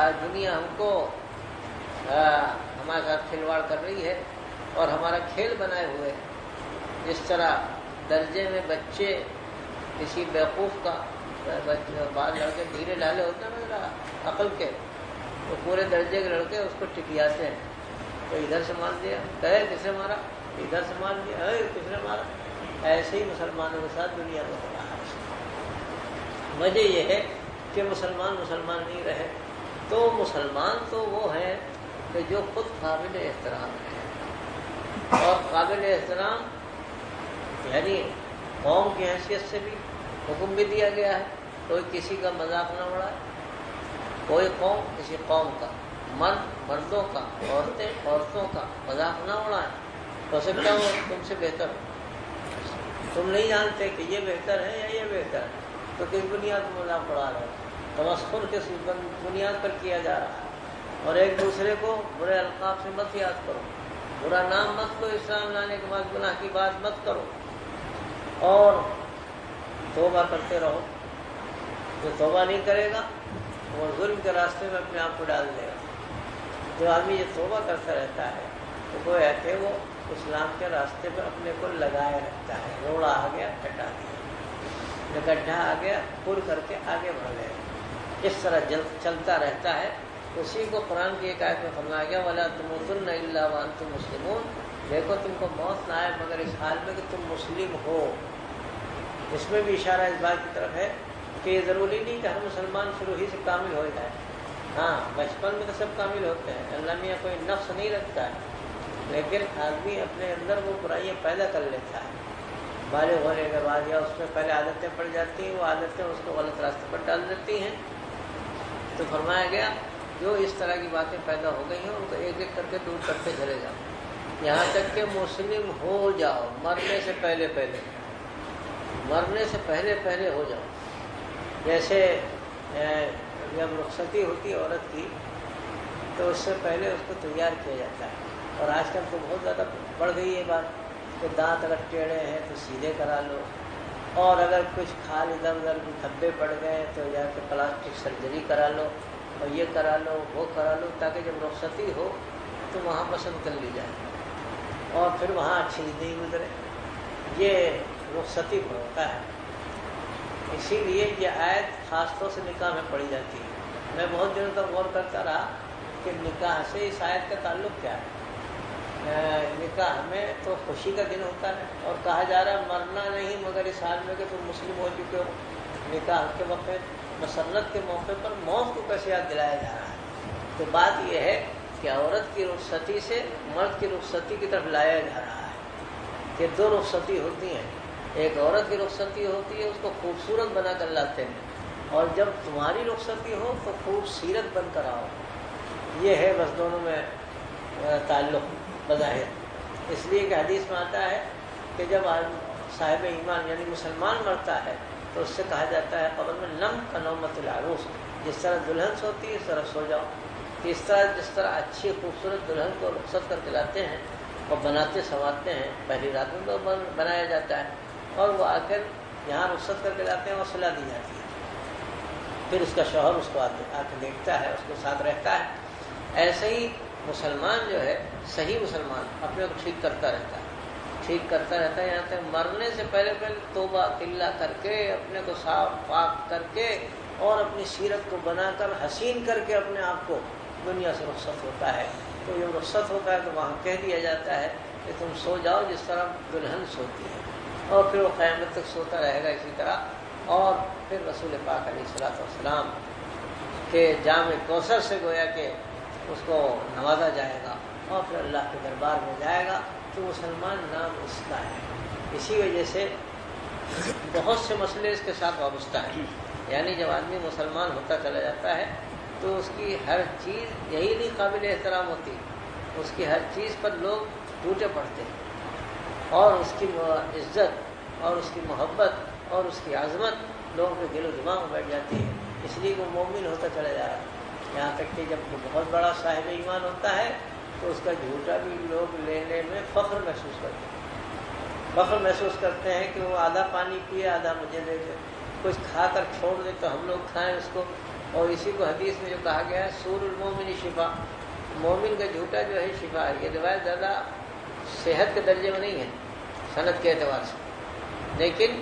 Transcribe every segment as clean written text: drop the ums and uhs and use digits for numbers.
آج دنیا ہم کو ہمارے ساتھ کھلواڑ کر رہی ہے اور ہمارا کھیل بنائے ہوئے ہے. جس طرح درجے میں بچے کسی بیوقوف کا بعض لڑکے دھیرے ڈالے ہوتے ہیں نا عقل کے، تو پورے درجے کے لڑکے اس کو ٹکیاتے ہیں. تو ادھر سے مار دیا، کہے کس نے مارا، ادھر سے مار دیا، کس نے مارا. ایسے ہی مسلمانوں کے ساتھ دنیا میں ہو رہا ہے. وجہ یہ ہے کہ مسلمان نہیں رہے. تو مسلمان تو وہ ہیں کہ جو خود قابل احترام ہے، اور قابل احترام یعنی قوم کی حیثیت سے بھی حکم بھی دیا گیا ہے کوئی کسی کا مذاق نہ اڑائے. کوئی قوم کسی قوم کا، مرد مردوں کا، عورتیں عورتوں کا مذاق نہ اڑائیں. ہو سکتا ہو تم سے بہتر ہو، تم نہیں جانتے کہ یہ بہتر ہے یا یہ بہتر ہے، تو کس بنیاد پر مذاق اڑا رہے ہو؟ تمسخر کس بنیاد پر کیا جا رہا ہے. اور ایک دوسرے کو برے القاب سے مت یاد کرو، برا نام مت لو، اسلام لانے کے بعد گناہ کی بات مت کرو، اور توبہ کرتے رہو. جو توبہ نہیں کرے گا وہ ظلم کے راستے میں اپنے آپ کو ڈال دے گا. جو آدمی یہ توبہ کرتا رہتا ہے تو وہ ہے کہ وہ اسلام کے راستے پر اپنے کو لگائے رکھتا ہے. روڑا آ گیا ہٹا دیا، گڈھا آ گیا پور کر کے آگے بڑھ گئے. اس طرح چلتا رہتا ہے. اسی کو قرآن کی ایک آیت میں فرمایا گیا وَلَا تَمُوتُنَّ إِلَّا وَأَنْتُم مُسْلِمُونَ. دیکھو تم کو موت نہ آئے مگر اس حال میں کہ تم مسلم ہو. اس میں بھی اشارہ اس بات کی طرف ہے کہ یہ ضروری نہیں کہ ہر مسلمان شروع ہی سے کامل ہو جائے. ہاں بچپن میں تو سب کامل ہوتے ہیں، اللہ میاں کوئی نفس نہیں رکھتا ہے، لیکن آدمی اپنے اندر وہ برائیاں پیدا کر لیتا ہے. بالغ ہونے کے بعد یا اس میں پہلے عادتیں پڑ جاتی ہیں، وہ عادتیں اس کو غلط راستے پر ڈال دیتی ہیں. تو فرمایا گیا جو اس طرح کی باتیں پیدا ہو گئی ہیں ان کو ایک ایک کر کے دور کرتے چلے جاؤ، یہاں تک کہ مسلم ہو جاؤ. مرنے سے پہلے ہو جاؤ. جیسے جب رخصتی ہوتی ہے عورت کی تو اس سے پہلے اس کو تیار کیا جاتا ہے. اور آج کل تو بہت زیادہ بڑھ گئی یہ بات کہ دانت اگر ٹیڑھے ہیں تو سیدھے کرا لو، اور اگر کچھ کھال ادھر ادھر دھبے پڑ گئے تو جا کے پلاسٹک سرجری کرا لو، اور یہ کرا لو وہ کرا لو، تاکہ جب رخصتی ہو تو وہاں پسند کر لی جائے اور پھر وہاں اچھی نہیں گزرے. یہ رخصتی پر ہوتا ہے. اسی لیے یہ آیت خاص طور سے نکاح میں پڑھی جاتی ہے. میں بہت دنوں تک غور کرتا رہا کہ نکاح سے اس آیت کا تعلق کیا ہے. نکاح میں تو خوشی کا دن ہوتا ہے اور کہا جا رہا ہے مرنا نہیں مگر اس حال میں کہ تم مسلم ہو چکے ہو. نکاح کے وقت مسرت کے موقع پر موت کو کیسے یاد دلایا جا رہا ہے؟ تو بات یہ ہے کہ عورت کی رخصتی سے مرد کی رخصتی کی طرف لایا جا رہا ہے کہ دو رخصتی ہوتی ہیں. ایک عورت کی رخصتی ہوتی ہے، اس کو خوبصورت بنا کر لاتے ہیں، اور جب تمہاری رخصتی ہو تو خوبصورت بن کر آؤ. یہ ہے بس دونوں میں تعلق بظاہر. اس لیے کہ حدیث میں آتا ہے کہ جب صاحب ایمان یعنی مسلمان مرتا ہے تو اس سے کہا جاتا ہے قبر میں نم کا نومت العروس، جس طرح دلہن سوتی ہے اس طرح سو جاؤ. جس طرح اچھی خوبصورت دلہن کو رخصت کر کے لاتے ہیں اور بناتے سنوارتے ہیں، پہلی رات میں تو بنایا جاتا ہے اور وہ آ کر یہاں رخصت کر کے لاتے ہیں اور سلا دی جاتی ہے. پھر اس کا شوہر اس کو آ کے دیکھتا ہے، اس کے ساتھ رہتا ہے. ایسے ہی مسلمان جو ہے صحیح مسلمان اپنے کو ٹھیک کرتا رہتا ہے یہاں تک مرنے سے پہلے توبہ قلہ کر کے اپنے کو صاف پاک کر کے اور اپنی سیرت کو بنا کر حسین کر کے اپنے آپ کو دنیا سے رخصت ہوتا ہے. تو یہ رخصت ہوتا ہے تو وہاں کہہ دیا جاتا ہے کہ تم سو جاؤ جس طرح دلہن سوتی ہے، اور پھر وہ قیامت تک سوتا رہے گا اسی طرح. اور پھر رسول پاک علیہ الصلوۃ والسلام کے جام کوثر سے گویا کہ اس کو نوازا جائے گا اور پھر اللہ کے دربار میں جائے گا. تو مسلمان نام اس کا ہے. اسی وجہ سے بہت سے مسئلے اس کے ساتھ وابستہ ہیں. یعنی جب آدمی مسلمان ہوتا چلا جاتا ہے تو اس کی ہر چیز یہی نہیں قابل احترام ہوتی، اس کی ہر چیز پر لوگ ٹوٹے پڑتے ہیں، اور اس کی عزت اور اس کی محبت اور اس کی عظمت لوگوں کے دل و دماغ میں بیٹھ جاتی ہے. اس لیے وہ مومن ہوتا چلا جا رہا ہے. یہاں تک کہ جب وہ بہت بڑا صاحب ایمان ہوتا ہے تو اس کا جھوٹا بھی لوگ لینے میں فخر محسوس کرتے ہیں کہ وہ آدھا پانی پیے آدھا مجھے دے دے، کچھ کھا کر چھوڑ دے تو ہم لوگ کھائیں اس کو، اور اسی کو حدیث میں جو کہا گیا ہے سور المومن شفا، مومن کا جھوٹا جو ہے شفا ہے. یہ روایت زیادہ صحت کے درجے میں نہیں ہے سند کے اعتبار سے، لیکن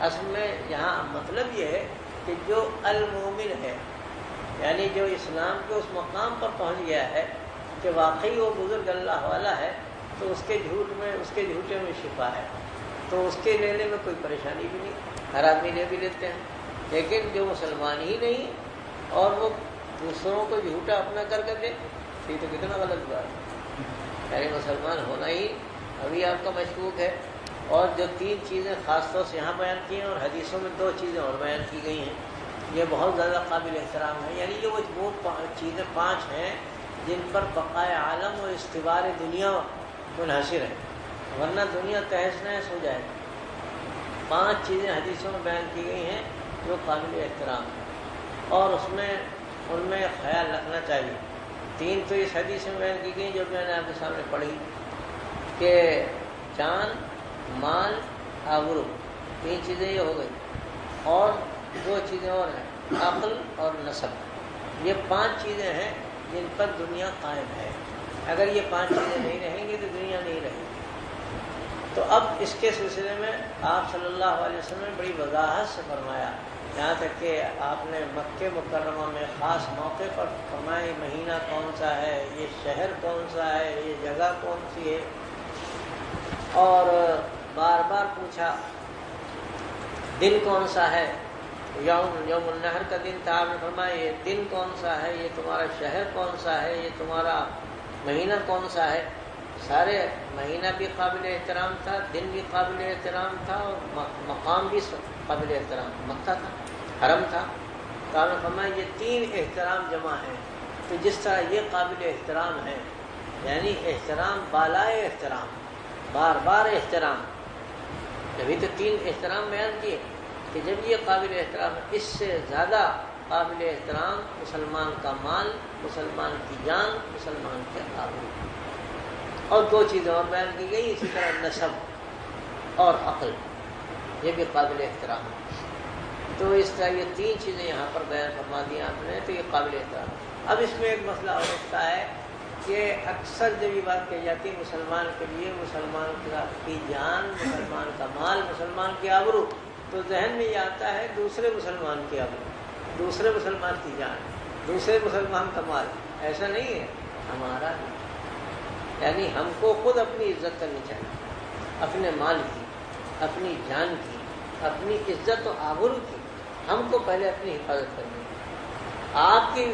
اصل میں یہاں مطلب یہ ہے کہ جو المومن ہے، یعنی جو اسلام کے اس مقام پر پہنچ گیا ہے کہ واقعی وہ بزرگ اللہ والا ہے، تو اس کے جھوٹے میں شفا ہے، تو اس کے لینے میں کوئی پریشانی بھی نہیں. ہر آدمی لے بھی لیتے ہیں. لیکن جو مسلمان ہی نہیں اور وہ دوسروں کو جھوٹا اپنا کر کے دے، یہ تو کتنا غلط بات ہے. یعنی مسلمان ہونا ہی ابھی آپ کا مشکوک ہے. اور جو 3 چیزیں خاص طور سے یہاں بیان کی ہیں، اور حدیثوں میں 2 چیزیں اور بیان کی گئی ہیں، یہ بہت زیادہ قابل احترام ہے. یعنی یہ وہ چیزیں 5 ہیں جن پر بقائے عالم اور استوار دنیا منحصر ہے، ورنہ دنیا تہس نہس ہو جائے. 5 چیزیں حدیثوں میں بیان کی گئی ہیں جو قابل احترام ہے، اور ان میں خیال رکھنا چاہیے. 3 تو اس حدیث میں بیان کی گئی جو میں نے آپ کے سامنے پڑھی کہ جان، مال، آبرو، 3 چیزیں یہ ہو گئی، اور 2 چیزیں اور ہیں، عقل اور نسب. یہ 5 چیزیں ہیں جن پر دنیا قائم ہے. اگر یہ 5 چیزیں نہیں رہیں گی تو دنیا نہیں رہے گی. تو اب اس کے سلسلے میں آپ صلی اللہ علیہ وسلم نے بڑی وضاحت سے فرمایا، یہاں تک کہ آپ نے مکہ مکرمہ میں خاص موقع پر فرمایا یہ مہینہ کون سا ہے، یہ شہر کون سا ہے، یہ جگہ کون سی ہے، اور بار بار پوچھا دن کون سا ہے. یوم النحر کا دن تھا، آپ نے فرمایا یہ دن کون سا ہے، یہ تمہارا شہر کون سا ہے، یہ تمہارا مہینہ کون سا ہے. سارے مہینہ بھی قابل احترام تھا، دن بھی قابل احترام تھا، اور مقام بھی قابل احترام، مکہ تھا، حرم تھا. تو آپ نے فرمایا یہ 3 احترام جمع ہیں. تو جس طرح یہ قابل احترام ہے، یعنی احترام بالائے احترام، بار بار احترام، جبھی تو 3 احترام بیان کیے کہ جب یہ قابل احترام ہے، اس سے زیادہ قابل احترام مسلمان کا مال، مسلمان کی جان، مسلمان کے آبرو. اور 2 چیزیں اور بیان کی گئی اسی طرح نسب اور عقل، یہ بھی قابل احترام ہے. تو اس طرح یہ 3 چیزیں یہاں پر بیان فرما دی آپ نے، تو یہ قابل احترام. اب اس میں ایک مسئلہ اور اٹھتا ہے کہ اکثر جب یہ بات کہی جاتی ہے مسلمان کے لیے مسلمان کی جان، مسلمان کا مال، مسلمان کی آبرو، تو ذہن میں یہ آتا ہے دوسرے مسلمان کی آبرو، دوسرے مسلمان کی جان، دوسرے مسلمان کا مال. ایسا نہیں ہے، ہمارا بھی. یعنی ہم کو خود اپنی عزت کرنی چاہیے، اپنے مال کی، اپنی جان کی، اپنی عزت و آبرو کی. ہم کو پہلے اپنی حفاظت کرنی ہے. آپ کی،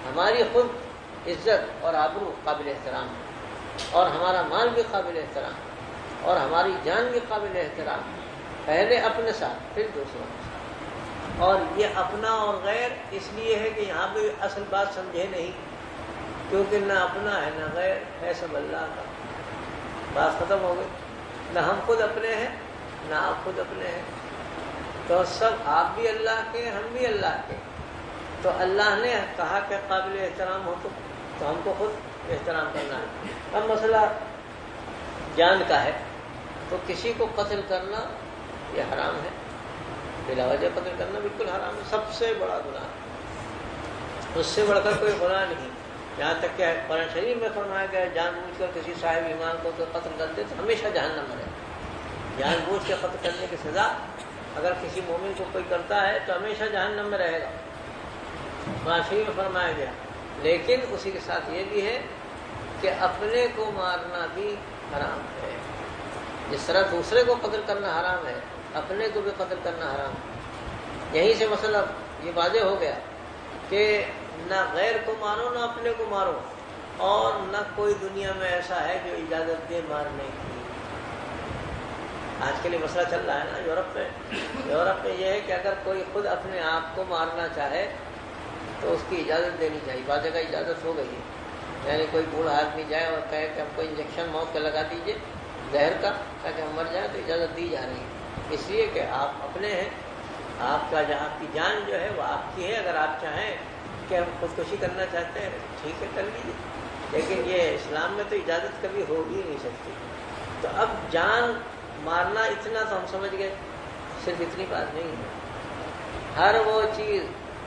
ہماری خود عزت اور آبرو قابل احترام ہے، اور ہمارا مال بھی قابل احترام ہے، اور ہماری جان بھی قابل احترام ہے. پہلے اپنے ساتھ پھر دوسروں کے ساتھ. اور یہ اپنا اور غیر اس لیے ہے کہ یہاں پہ اصل بات سمجھے نہیں، کیونکہ نہ اپنا ہے نہ غیر ہے، سب اللہ کا. بات ختم ہو گئی. نہ ہم خود اپنے ہیں نہ آپ خود اپنے ہیں، تو سب آپ بھی اللہ کے، ہم بھی اللہ کے. تو اللہ نے کہا کہ قابل احترام ہو تو ہم کو خود احترام کرنا ہے. اب مسئلہ جان کا ہے، تو کسی کو قتل کرنا یہ حرام ہے، بلا وجہ قتل کرنا بالکل حرام ہے، سب سے بڑا گناہ ہے، اس سے بڑھ کر کوئی گناہ نہیں. یہاں تک کہ قرآن شریف میں فرمایا گیا جان بوجھ کر کسی صاحب ایمان کو قتل کرتے تو ہمیشہ جہنم میں رہے. جان بوجھ کے قتل کرنے کی سزا اگر کسی مومن کو کوئی کرتا ہے تو ہمیشہ جہنم میں رہے گا، قرآن شریف میں فرمایا گیا. لیکن اسی کے ساتھ یہ بھی ہے کہ اپنے کو مارنا بھی حرام ہے. جس طرح دوسرے کو قتل کرنا حرام ہے، اپنے کو بھی قتل کرنا حرام ہے. یہیں سے مسئلہ یہ واضح ہو گیا کہ نہ غیر کو مارو نہ اپنے کو مارو، اور نہ کوئی دنیا میں ایسا ہے جو اجازت دے مارنے کی. آج کے لیے مسئلہ چل رہا ہے نا یورپ میں یہ ہے کہ اگر کوئی خود اپنے آپ کو مارنا چاہے تو اس کی اجازت دینی چاہیے. بعض جگہ اجازت ہو گئی ہے، یعنی کوئی بوڑھا آدمی جائے اور کہے کہ ہم کو انجیکشن موت کا لگا دیجیے زہر کا تاکہ ہم مر جائیں، تو اجازت دی جا رہی ہے. اس لیے کہ آپ اپنے ہیں، آپ کی جان جو ہے وہ آپ کی ہے. اگر آپ چاہیں کہ ہم خودکشی کرنا چاہتے ہیں ٹھیک ہے کر لیجیے، لیکن یہ اسلام میں تو اجازت کبھی ہو ہی نہیں سکتی. تو اب جان مارنا اتنا تو ہم سمجھ گئے، صرف اتنی بات نہیں ہے. ہر وہ چیز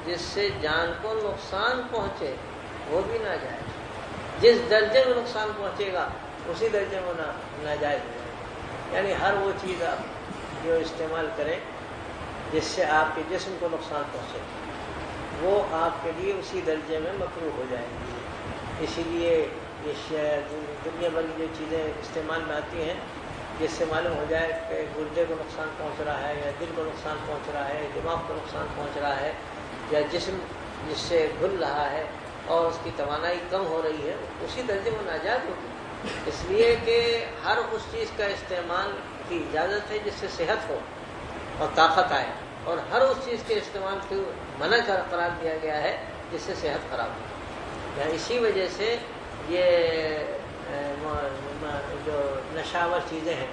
جس سے جان کو نقصان پہنچے وہ بھی ناجائز. جس درجے میں نقصان پہنچے گا اسی درجے میں ناجائز ہو جائے گا. یعنی ہر وہ چیز آپ جو استعمال کریں جس سے آپ کے جسم کو نقصان پہنچے وہ آپ کے لیے اسی درجے میں مکروہ ہو جائے گی. اسی لیے یہ دنیا بھر کی جو چیزیں استعمال میں آتی ہیں جس سے معلوم ہو جائے کہ گردے کو نقصان پہنچ رہا ہے یا دل کو نقصان پہنچ رہا ہے، دماغ کو نقصان پہنچ رہا ہے، یا جسم جس سے گھل رہا ہے اور اس کی توانائی کم ہو رہی ہے، اسی درجے میں ناجائز ہوگی. اس لیے کہ ہر اس چیز کا استعمال کی اجازت ہے جس سے صحت ہو اور طاقت آئے، اور ہر اس چیز کے استعمال کو منع قرار دیا گیا ہے جس سے صحت خراب ہو. یعنی اسی وجہ سے یہ جو نشاور چیزیں ہیں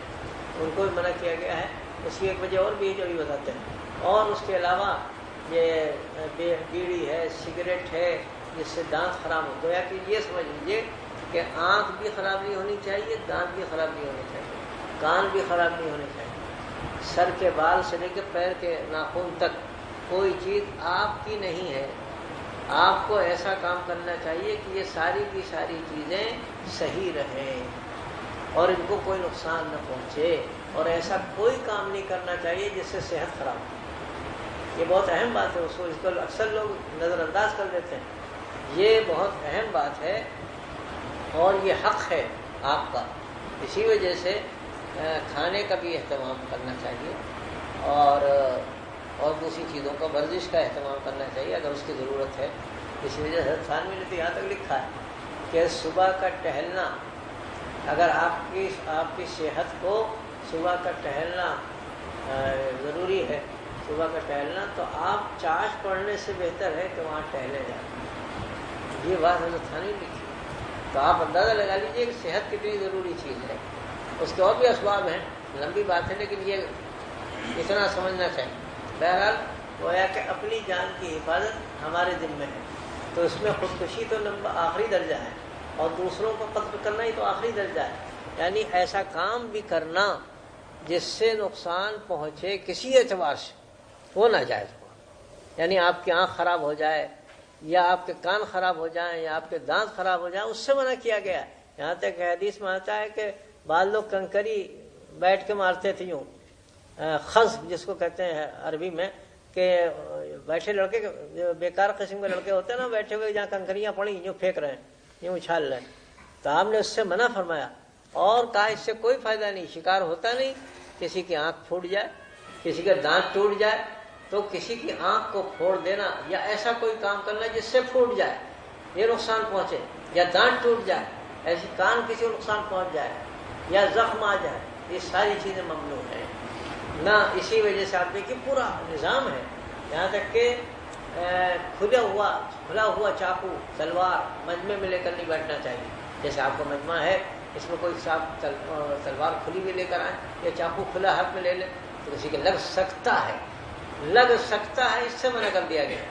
ان کو بھی منع کیا گیا ہے. اس کی ایک وجہ اور بھی ہے جو بھی بتاتے ہیں. اور اس کے علاوہ یہ بیڑی ہے، سگریٹ ہے، جس سے دانت خراب ہو. گویا کہ یہ سمجھ لیجیے کہ آنکھ بھی خراب نہیں ہونی چاہیے، دانت بھی خراب نہیں ہونے چاہیے، کان بھی خراب نہیں ہونے چاہیے. سر کے بال سے لے کے پیر کے ناخن تک کوئی چیز آپ کی نہیں ہے. آپ کو ایسا کام کرنا چاہیے کہ یہ ساری کی ساری چیزیں صحیح رہیں اور ان کو کوئی نقصان نہ پہنچے، اور ایسا کوئی کام نہیں کرنا چاہیے جس سے صحت خراب ہو. یہ بہت اہم بات ہے، اس کو اکثر لوگ نظر انداز کر دیتے ہیں. یہ بہت اہم بات ہے اور یہ حق ہے آپ کا. اسی وجہ سے کھانے کا بھی اہتمام کرنا چاہیے اور دوسری چیزوں کا، ورزش کا اہتمام کرنا چاہیے اگر اس کی ضرورت ہے. اسی وجہ سے تھانوی نے تو یہاں تک لکھا ہے کہ صبح کا ٹہلنا، اگر آپ کی صحت کو صبح کا ٹہلنا ضروری ہے، صبح کا ٹہلنا، تو آپ چاش پڑھنے سے بہتر ہے کہ وہاں ٹہلے جائیں. یہ بات حضرت تھانوی لکھی. تو آپ اندازہ لگا لیجیے کہ صحت کتنی ضروری چیز ہے. اس کے اور بھی اسباب ہیں، لمبی بات ہے، لیکن یہ اتنا سمجھنا چاہیے. بہرحال گویا کہ اپنی جان کی حفاظت ہمارے ذمہ ہے، تو اس میں خودکشی تو آخری درجہ ہے اور دوسروں کو قتل کرنا ہی تو آخری درجہ ہے. یعنی ایسا کام بھی کرنا جس سے نقصان پہنچے کسی اعتبار سے وہ ناجائز ہو. یعنی آپ کی آنکھ خراب ہو جائے یا آپ کے کان خراب ہو جائیں یا آپ کے دانت خراب ہو جائیں، اس سے منع کیا گیا ہے. یہاں تک کہ حدیث میں آتا ہے کہ بعض لوگ کنکری بیٹھ کے مارتے تھے، یوں خزف جس کو کہتے ہیں عربی میں، کہ بیٹھے لڑکے بیکار قسم کے لڑکے ہوتے ہیں نا، بیٹھے ہوئے جہاں کنکریاں پڑی یوں پھینک رہے ہیں، یوں اچھال رہے ہیں. تو آپ نے اس سے منع فرمایا اور کہا اس سے کوئی فائدہ نہیں، شکار ہوتا نہیں. کسی کی آنکھ پھوٹ جائے، کسی کا دانت ٹوٹ جائے تو کسی کی آنکھ کو پھوڑ دینا یا ایسا کوئی کام کرنا جس سے پھوٹ جائے، یہ نقصان پہنچے، یا دانت ٹوٹ جائے، ایسی کان کسی کو نقصان پہنچ جائے یا زخم آ جائے، یہ ساری چیزیں ممنوع ہیں نہ. اسی وجہ سے آپ دیکھیے پورا نظام ہے، یہاں تک کہ کھلا ہوا چاقو تلوار مجمع میں لے کر نہیں بیٹھنا چاہیے. جیسے آپ کا مجمع ہے، اس میں کوئی صاحب تلوار کھلی بھی لے کر آئیں یا چاقو کھلا ہاتھ میں لے لیں تو کسی کے لگ سکتا ہے، اس سے منع کر دیا گیا.